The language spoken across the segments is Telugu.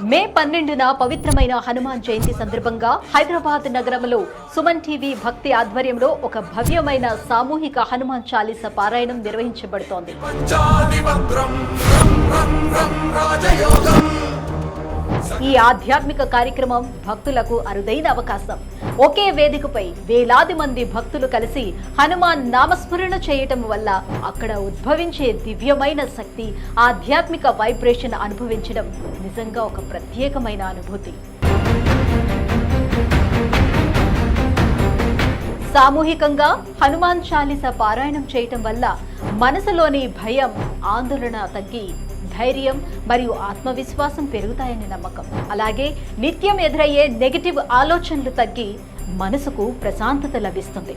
మే 12న పవిత్రమైన హనుమాన్ జయంతి సందర్భంగా హైదరాబాద్ నగరంలో సుమన్ టీవీ భక్తి ఆధ్వర్యంలో ఒక భవ్యమైన సామూహిక హనుమాన్ చాలీస పారాయణం నిర్వహించబడుతోంది. ఈ ఆధ్యాత్మిక కార్యక్రమం భక్తులకు అరుదైన అవకాశం. ఒకే వేదికపై వేలాది మంది భక్తులు కలిసి హనుమాన్ నామస్మరణ చేయటం వల్ల అక్కడ ఉద్భవించే దివ్యమైన శక్తి, ఆధ్యాత్మిక వైబ్రేషన్ అనుభవించడం నిజంగా ఒక ప్రత్యేకమైన అనుభూతి. సామూహికంగా హనుమాన్ చాలీస పారాయణం చేయటం వల్ల మనసులోని భయం, ఆందోళన తగ్గి ధైర్యం మరియు ఆత్మవిశ్వాసం పెరుగుతాయని నమ్మకం. అలాగే నిత్యం ఎదురయ్యే నెగటివ్ ఆలోచనలు తగ్గి మనసుకు ప్రశాంతత లభిస్తుంది.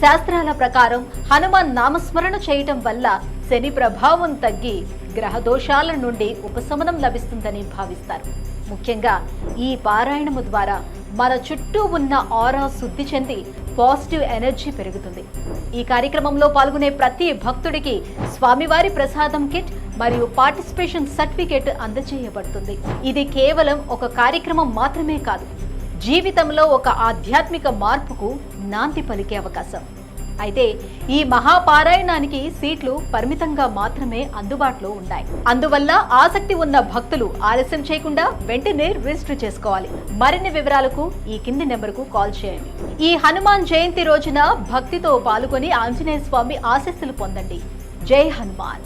శాస్త్రాల ప్రకారం హనుమాన్ నామస్మరణ చేయటం వల్ల శని ప్రభావం తగ్గి గ్రహ దోషాల నుండి ఉపశమనం లభిస్తుందని భావిస్తారు. ముఖ్యంగా ఈ పారాయణము ద్వారా మన చుట్టూ ఉన్న ఆరా శుద్ధి చెంది పాజిటివ్ ఎనర్జీ పెరుగుతుంది. ఈ కార్యక్రమంలో పాల్గొనే ప్రతి భక్తుడికి స్వామివారి ప్రసాదం కిట్ మరియు పార్టిసిపేషన్ సర్టిఫికేట్ అందజేయబడుతుంది. ఇది కేవలం ఒక కార్యక్రమం మాత్రమే కాదు, జీవితంలో ఒక ఆధ్యాత్మిక మార్పుకు నాంది పలికే అవకాశం. అయితే ఈ మహాపారాయణానికి సీట్లు పరిమితంగా మాత్రమే అందుబాటులో ఉన్నాయి. అందువల్ల ఆసక్తి ఉన్న భక్తులు ఆలస్యం చేయకుండా వెంటనే రిజిస్టర్ చేసుకోవాలి. మరిన్ని వివరాలకు ఈ కింది నెంబర్కు కాల్ చేయండి. ఈ హనుమాన్ జయంతి రోజున భక్తితో పాల్గొని ఆంజనేయ స్వామి ఆశీస్సులు పొందండి. జై హనుమాన్.